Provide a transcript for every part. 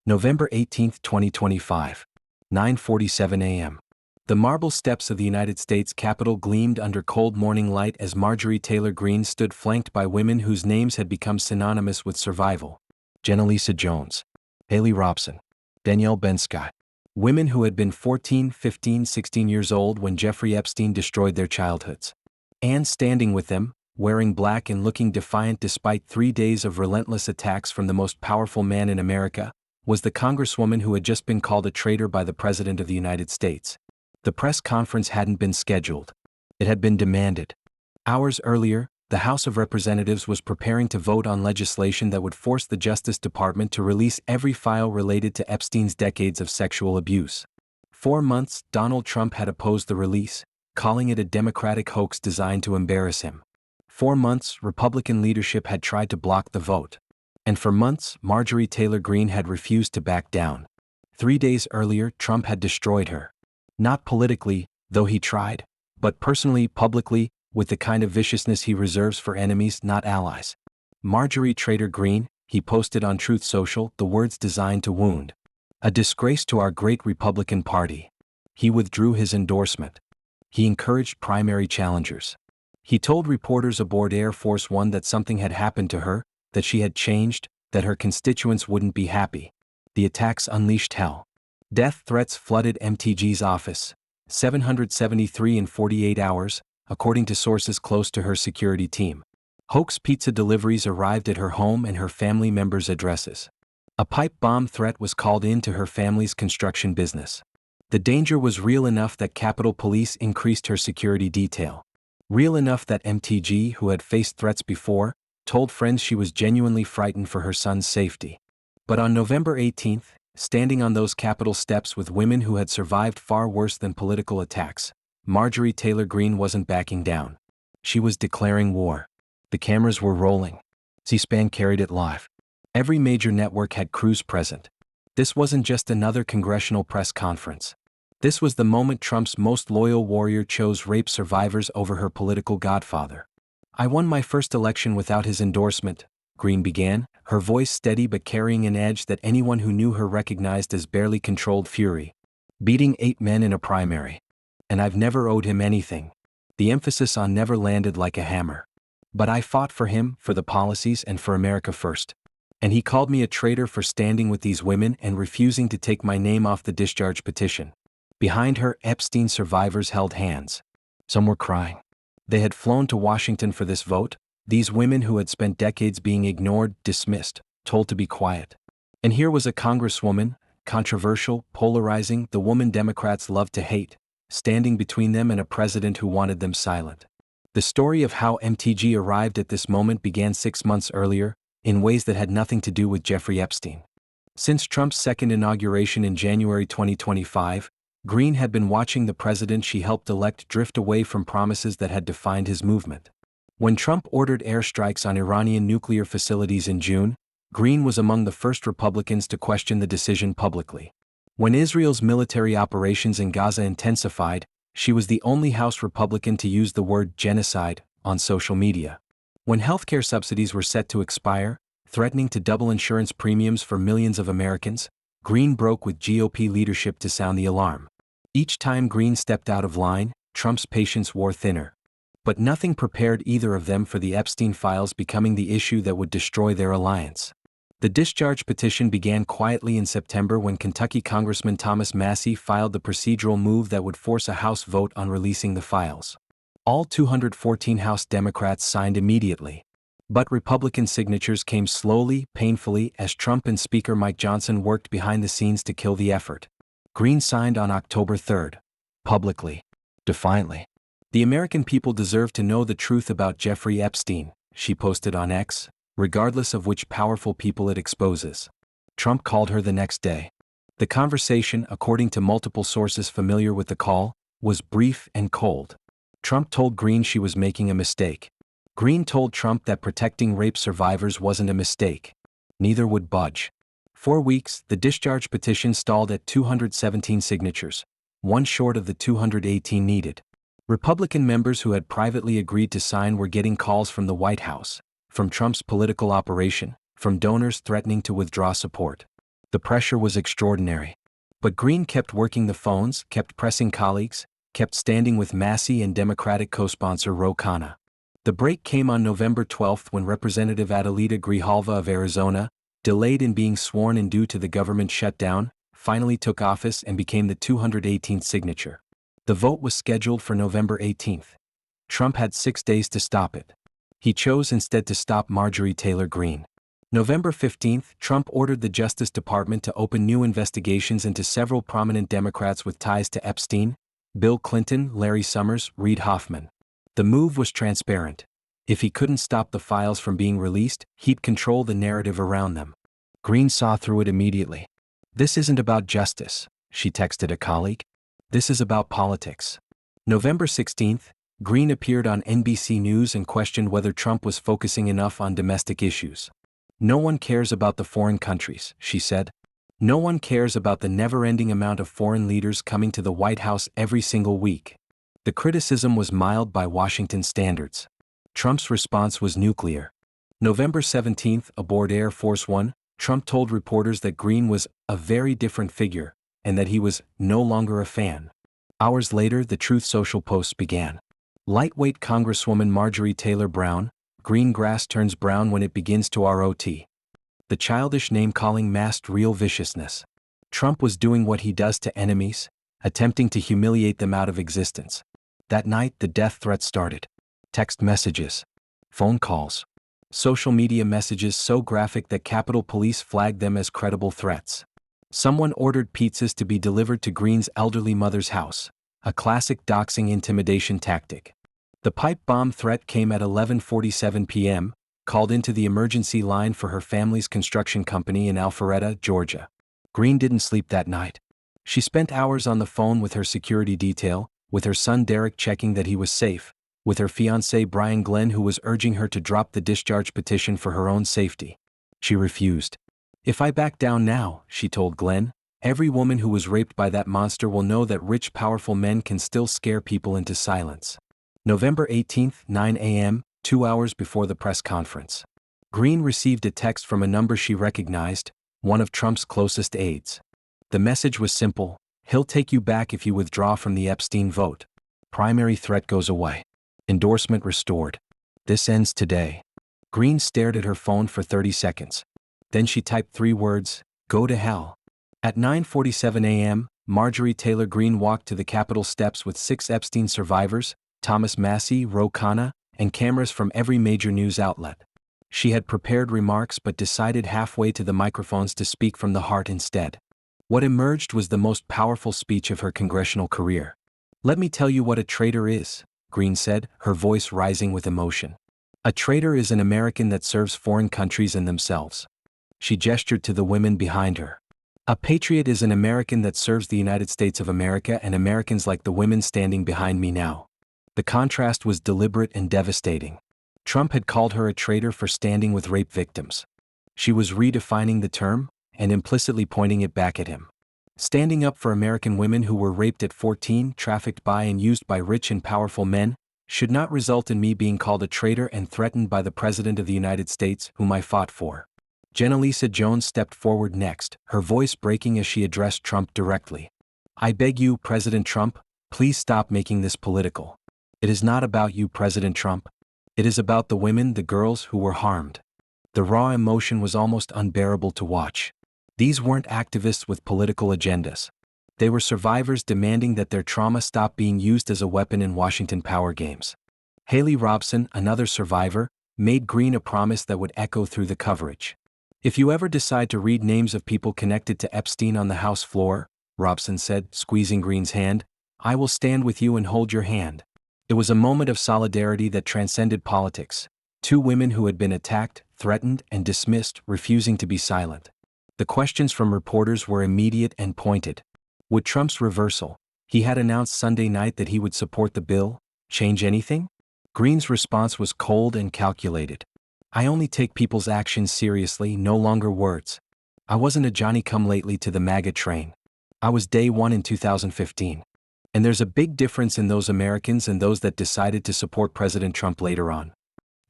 November 18, 2025. 9:47 a.m. The marble steps of the United States Capitol gleamed under cold morning light as Marjorie Taylor Greene stood flanked by women whose names had become synonymous with survival. Jenalisa Jones, Haley Robson, Danielle Bensky. Women who had been 14, 15, 16 years old when Jeffrey Epstein destroyed their childhoods. And standing with them, wearing black and looking defiant despite 3 days of relentless attacks from the most powerful man in America, was the congresswoman who had just been called a traitor by the President of the United States. The press conference hadn't been scheduled. It had been demanded. Hours earlier, the House of Representatives was preparing to vote on legislation that would force the Justice Department to release every file related to Epstein's decades of sexual abuse. 4 months, Donald Trump had opposed the release, calling it a Democratic hoax designed to embarrass him. 4 months, Republican leadership had tried to block the vote. And for months, Marjorie Taylor Greene had refused to back down. 3 days earlier, Trump had destroyed her. Not politically, though he tried, but personally, publicly, with the kind of viciousness he reserves for enemies, not allies. Marjorie Traitor Greene, he posted on Truth Social, the words designed to wound. A disgrace to our great Republican Party. He withdrew his endorsement. He encouraged primary challengers. He told reporters aboard Air Force One that something had happened to her, that she had changed, that her constituents wouldn't be happy. The attacks unleashed hell. Death threats flooded MTG's office. 773 in 48 hours, according to sources close to her security team. Hoax pizza deliveries arrived at her home and her family members' addresses. A pipe bomb threat was called in to her family's construction business. The danger was real enough that Capitol Police increased her security detail. Real enough that MTG, who had faced threats before, told friends she was genuinely frightened for her son's safety. But on November 18th, standing on those Capitol steps with women who had survived far worse than political attacks, Marjorie Taylor Greene wasn't backing down. She was declaring war. The cameras were rolling. C-SPAN carried it live. Every major network had crews present. This wasn't just another congressional press conference. This was the moment Trump's most loyal warrior chose rape survivors over her political godfather. I won my first election without his endorsement, Greene began, her voice steady but carrying an edge that anyone who knew her recognized as barely controlled fury. Beating 8 men in a primary. And I've never owed him anything. The emphasis on never landed like a hammer. But I fought for him, for the policies, and for America first. And he called me a traitor for standing with these women and refusing to take my name off the discharge petition. Behind her, Epstein survivors held hands. Some were crying. They had flown to Washington for this vote, these women who had spent decades being ignored, dismissed, told to be quiet. And here was a congresswoman, controversial, polarizing, the woman Democrats loved to hate, standing between them and a president who wanted them silent. The story of how MTG arrived at this moment began 6 months earlier, in ways that had nothing to do with Jeffrey Epstein. Since Trump's second inauguration in January 2025, Greene had been watching the president she helped elect drift away from promises that had defined his movement. When Trump ordered airstrikes on Iranian nuclear facilities in June, Greene was among the first Republicans to question the decision publicly. When Israel's military operations in Gaza intensified, she was the only House Republican to use the word genocide on social media. When healthcare subsidies were set to expire, threatening to double insurance premiums for millions of Americans, Greene broke with GOP leadership to sound the alarm. Each time Greene stepped out of line, Trump's patience wore thinner. But nothing prepared either of them for the Epstein files becoming the issue that would destroy their alliance. The discharge petition began quietly in September when Kentucky Congressman Thomas Massie filed the procedural move that would force a House vote on releasing the files. All 214 House Democrats signed immediately. But Republican signatures came slowly, painfully, as Trump and Speaker Mike Johnson worked behind the scenes to kill the effort. Greene signed on October 3rd. Publicly. Defiantly. The American people deserve to know the truth about Jeffrey Epstein, she posted on X, regardless of which powerful people it exposes. Trump called her the next day. The conversation, according to multiple sources familiar with the call, was brief and cold. Trump told Greene she was making a mistake. Greene told Trump that protecting rape survivors wasn't a mistake. Neither would budge. 4 weeks, the discharge petition stalled at 217 signatures, one short of the 218 needed. Republican members who had privately agreed to sign were getting calls from the White House, from Trump's political operation, from donors threatening to withdraw support. The pressure was extraordinary. But Greene kept working the phones, kept pressing colleagues, kept standing with Massey and Democratic co-sponsor Ro Khanna. The break came on November 12 when Representative Adelita Grijalva of Arizona, delayed in being sworn in due to the government shutdown, finally took office and became the 218th signature. The vote was scheduled for November 18. Trump had 6 days to stop it. He chose instead to stop Marjorie Taylor Greene. November 15, Trump ordered the Justice Department to open new investigations into several prominent Democrats with ties to Epstein: Bill Clinton, Larry Summers, Reid Hoffman. The move was transparent. If he couldn't stop the files from being released, he'd control the narrative around them. Greene saw through it immediately. "This isn't about justice," she texted a colleague. "This is about politics." November 16, Greene appeared on NBC News and questioned whether Trump was focusing enough on domestic issues. "No one cares about the foreign countries," she said. "No one cares about the never-ending amount of foreign leaders coming to the White House every single week." The criticism was mild by Washington standards. Trump's response was nuclear. November 17, aboard Air Force One, Trump told reporters that Greene was a very different figure and that he was no longer a fan. Hours later, the Truth Social posts began. Lightweight Congresswoman Marjorie Taylor Greene, green grass turns brown when it begins to rot. The childish name-calling masked real viciousness. Trump was doing what he does to enemies, attempting to humiliate them out of existence. That night, the death threats started. Text messages, phone calls, social media messages so graphic that Capitol Police flagged them as credible threats. Someone ordered pizzas to be delivered to Greene's elderly mother's house, a classic doxing intimidation tactic. The pipe bomb threat came at 11:47 p.m., called into the emergency line for her family's construction company in Alpharetta, Georgia. Greene didn't sleep that night. She spent hours on the phone with her security detail, with her son Derek checking that he was safe, with her fiancé Brian Glenn who was urging her to drop the discharge petition for her own safety. She refused. "If I back down now," she told Glenn, "every woman who was raped by that monster will know that rich, powerful men can still scare people into silence." November 18, 9 a.m., 2 hours before the press conference. Greene received a text from a number she recognized, one of Trump's closest aides. The message was simple: "He'll take you back if you withdraw from the Epstein vote. Primary threat goes away. Endorsement restored. This ends today." Greene stared at her phone for 30 seconds. Then she typed 3 words: "Go to hell." At 9:47 a.m., Marjorie Taylor Greene walked to the Capitol steps with 6 Epstein survivors, Thomas Massey, Ro Khanna, and cameras from every major news outlet. She had prepared remarks but decided halfway to the microphones to speak from the heart instead. What emerged was the most powerful speech of her congressional career. "Let me tell you what a traitor is," Greene said, her voice rising with emotion. "A traitor is an American that serves foreign countries and themselves." She gestured to the women behind her. "A patriot is an American that serves the United States of America and Americans like the women standing behind me now." The contrast was deliberate and devastating. Trump had called her a traitor for standing with rape victims. She was redefining the term, and implicitly pointing it back at him. Standing up for American women who were raped at 14, trafficked by and used by rich and powerful men, should not result in me being called a traitor and threatened by the President of the United States, whom I fought for. Jenalisa Jones stepped forward next, her voice breaking as she addressed Trump directly. "I beg you, President Trump, please stop making this political. It is not about you, President Trump. It is about the women, the girls who were harmed." The raw emotion was almost unbearable to watch. These weren't activists with political agendas. They were survivors demanding that their trauma stop being used as a weapon in Washington power games. Haley Robson, another survivor, made Greene a promise that would echo through the coverage. "If you ever decide to read names of people connected to Epstein on the House floor," Robson said, squeezing Greene's hand, "I will stand with you and hold your hand." It was a moment of solidarity that transcended politics. 2 women who had been attacked, threatened, and dismissed, refusing to be silent. The questions from reporters were immediate and pointed. Would Trump's reversal, he had announced Sunday night that he would support the bill, change anything? Greene's response was cold and calculated. "I only take people's actions seriously, no longer words. I wasn't a Johnny-come-lately to the MAGA train. I was day one in 2015. And there's a big difference in those Americans and those that decided to support President Trump later on."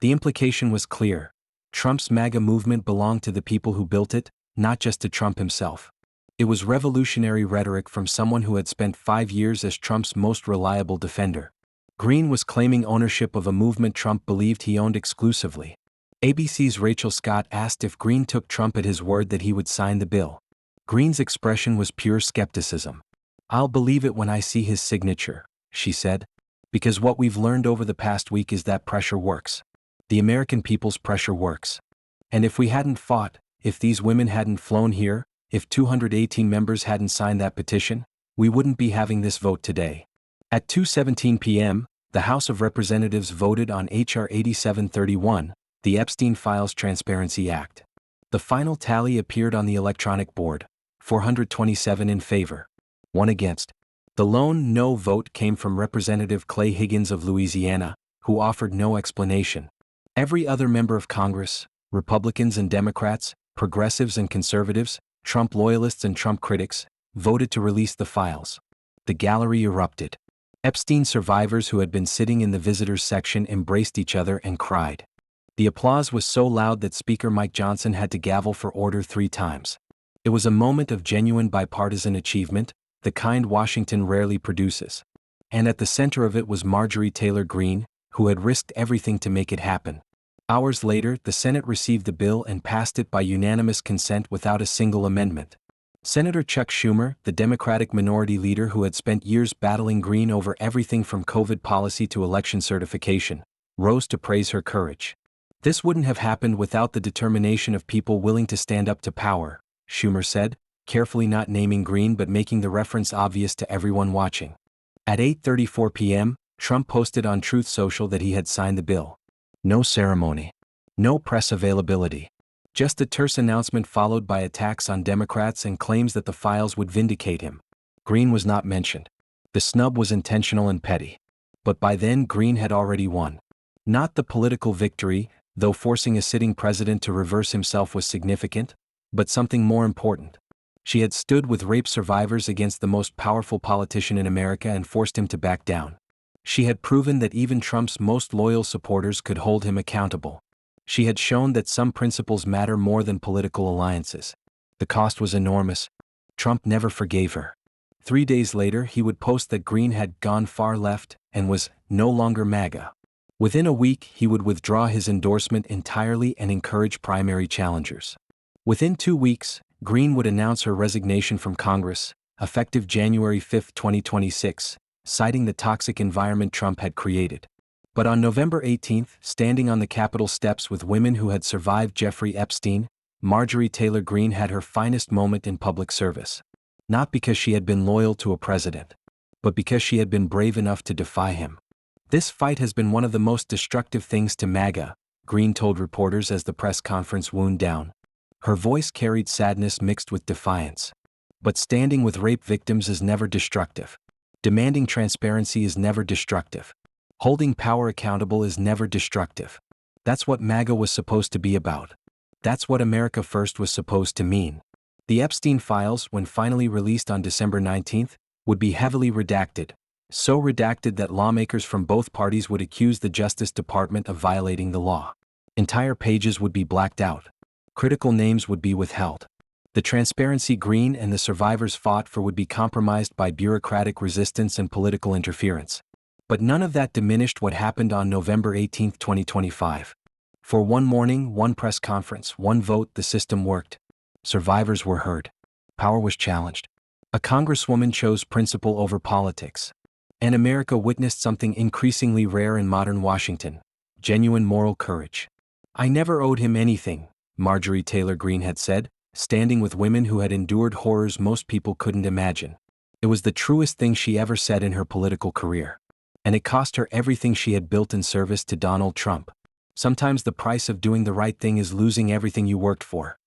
The implication was clear. Trump's MAGA movement belonged to the people who built it, not just to Trump himself. It was revolutionary rhetoric from someone who had spent 5 years as Trump's most reliable defender. Greene was claiming ownership of a movement Trump believed he owned exclusively. ABC's Rachel Scott asked if Greene took Trump at his word that he would sign the bill. Greene's expression was pure skepticism. "I'll believe it when I see his signature," she said. "Because what we've learned over the past week is that pressure works. The American people's pressure works. And if we hadn't fought, if these women hadn't flown here, if 218 members hadn't signed that petition, we wouldn't be having this vote today." At 2:17 p.m., the House of Representatives voted on H.R. 8731, the Epstein Files Transparency Act. The final tally appeared on the electronic board: 427 in favor, 1 against. The lone no vote came from Representative Clay Higgins of Louisiana, who offered no explanation. Every other member of Congress, Republicans and Democrats, progressives and conservatives, Trump loyalists and Trump critics, voted to release the files. The gallery erupted. Epstein survivors who had been sitting in the visitors section embraced each other and cried. The applause was so loud that Speaker Mike Johnson had to gavel for order 3 times. It was a moment of genuine bipartisan achievement, the kind Washington rarely produces. And at the center of it was Marjorie Taylor Greene, who had risked everything to make it happen. Hours later, the Senate received the bill and passed it by unanimous consent without a single amendment. Senator Chuck Schumer, the Democratic minority leader who had spent years battling Greene over everything from COVID policy to election certification, rose to praise her courage. "This wouldn't have happened without the determination of people willing to stand up to power," Schumer said, carefully not naming Greene but making the reference obvious to everyone watching. At 8:34 p.m., Trump posted on Truth Social that he had signed the bill. No ceremony. No press availability. Just a terse announcement followed by attacks on Democrats and claims that the files would vindicate him. Greene was not mentioned. The snub was intentional and petty. But by then Greene had already won. Not the political victory, though forcing a sitting president to reverse himself was significant, but something more important. She had stood with rape survivors against the most powerful politician in America and forced him to back down. She had proven that even Trump's most loyal supporters could hold him accountable. She had shown that some principles matter more than political alliances. The cost was enormous. Trump never forgave her. 3 days later, he would post that Greene had gone far left and was no longer MAGA. Within a week, he would withdraw his endorsement entirely and encourage primary challengers. Within 2 weeks, Greene would announce her resignation from Congress, effective January 5, 2026, citing the toxic environment Trump had created. But on November 18, standing on the Capitol steps with women who had survived Jeffrey Epstein, Marjorie Taylor Greene had her finest moment in public service. Not because she had been loyal to a president, but because she had been brave enough to defy him. "This fight has been one of the most destructive things to MAGA," Greene told reporters as the press conference wound down. Her voice carried sadness mixed with defiance. "But standing with rape victims is never destructive. Demanding transparency is never destructive. Holding power accountable is never destructive. That's what MAGA was supposed to be about. That's what America First was supposed to mean." The Epstein files, when finally released on December 19, would be heavily redacted. So redacted that lawmakers from both parties would accuse the Justice Department of violating the law. Entire pages would be blacked out. Critical names would be withheld. The transparency Greene and the survivors fought for would be compromised by bureaucratic resistance and political interference. But none of that diminished what happened on November 18, 2025. For one morning, one press conference, one vote, the system worked. Survivors were heard. Power was challenged. A congresswoman chose principle over politics. And America witnessed something increasingly rare in modern Washington: genuine moral courage. "I never owed him anything," Marjorie Taylor Greene had said, standing with women who had endured horrors most people couldn't imagine. It was the truest thing she ever said in her political career. And it cost her everything she had built in service to Donald Trump. Sometimes the price of doing the right thing is losing everything you worked for.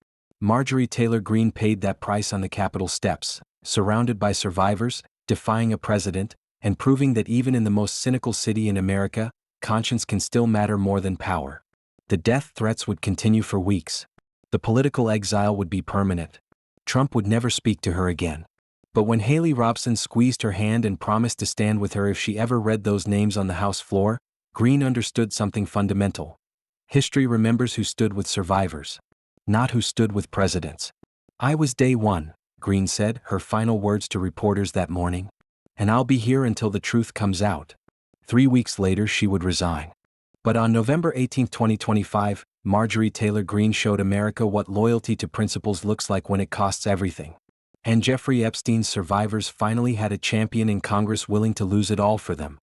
Marjorie Taylor Greene paid that price on the Capitol steps, surrounded by survivors, defying a president, and proving that even in the most cynical city in America, conscience can still matter more than power. The death threats would continue for weeks. The political exile would be permanent. Trump would never speak to her again. But when Haley Robson squeezed her hand and promised to stand with her if she ever read those names on the House floor, Greene understood something fundamental. History remembers who stood with survivors, not who stood with presidents. "I was day one," Greene said, her final words to reporters that morning. "And I'll be here until the truth comes out." 3 weeks later she would resign. But on November 18, 2025, Marjorie Taylor Greene showed America what loyalty to principles looks like when it costs everything. And Jeffrey Epstein's survivors finally had a champion in Congress willing to lose it all for them.